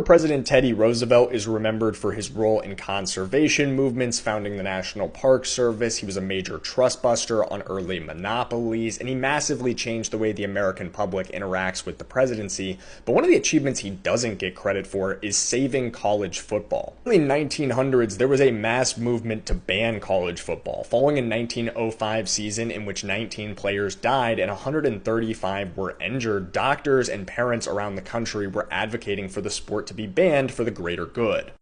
President Teddy Roosevelt is remembered for his role in conservation movements, founding the National Park Service. He was a major trust buster on early monopolies, and he massively changed the way the American public interacts with the presidency. But one of the achievements he doesn't get credit for is saving college football. In the 1900s, there was a mass movement to ban college football, following a 1905 season in which 19 players died and 135 were injured. Doctors and parents around the country were advocating for the sport to be banned for the greater good.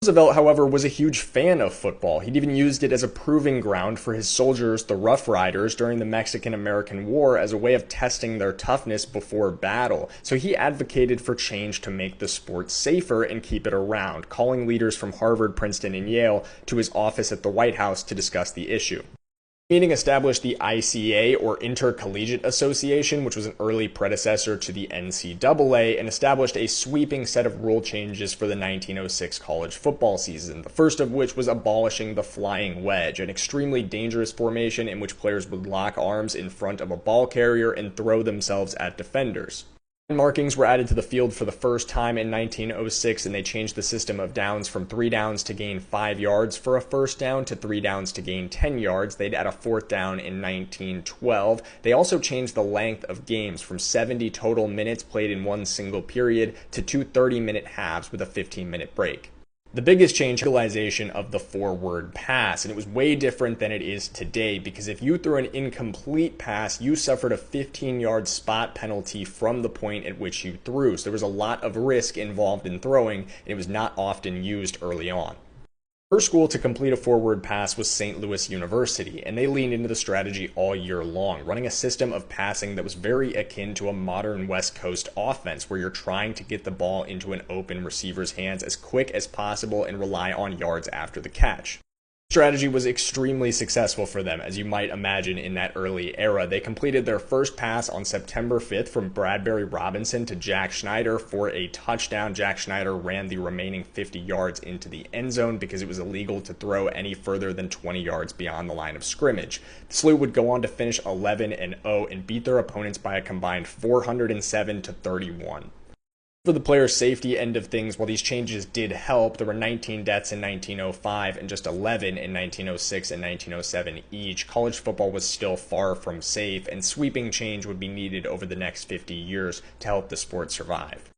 Roosevelt, however, was a huge fan of football. He'd even used it as a proving ground for his soldiers, the Rough Riders, during the Mexican-American War as a way of testing their toughness before battle. So he advocated for change to make the sport safer and keep it around, calling leaders from Harvard, Princeton, and Yale to his office at the White House to discuss the issue. The meeting established the ICA, or Intercollegiate Association, which was an early predecessor to the NCAA, and established a sweeping set of rule changes for the 1906 college football season, the first of which was abolishing the flying wedge, an extremely dangerous formation in which players would lock arms in front of a ball carrier and throw themselves at defenders. Markings were added to the field for the first time in 1906, and they changed the system of downs from 3 downs to gain 5 yards for a first down to 3 downs to gain 10 yards. They'd add a 4th down in 1912. They also changed the length of games from 70 total minutes played in one single period to 2 30-minute halves with a 15-minute break. The biggest change was the legalization of the forward pass, and it was way different than it is today, because if you threw an incomplete pass, you suffered a 15-yard spot penalty from the point at which you threw. So there was a lot of risk involved in throwing, and it was not often used early on. The first school to complete a forward pass was St. Louis University, and they leaned into the strategy all year long, running a system of passing that was very akin to a modern West Coast offense, where you're trying to get the ball into an open receiver's hands as quick as possible and rely on yards after the catch. Strategy was extremely successful for them, as you might imagine in that early era. They completed their first pass on September 5th from Bradbury Robinson to Jack Schneider for a touchdown. Jack Schneider ran the remaining 50 yards into the end zone because it was illegal to throw any further than 20 yards beyond the line of scrimmage. The SLU would go on to finish 11-0 and beat their opponents by a combined 407-31. For the player safety end of things, while these changes did help, there were 19 deaths in 1905 and just 11 in 1906 and 1907 each. College football was still far from safe, and sweeping change would be needed over the next 50 years to help the sport survive.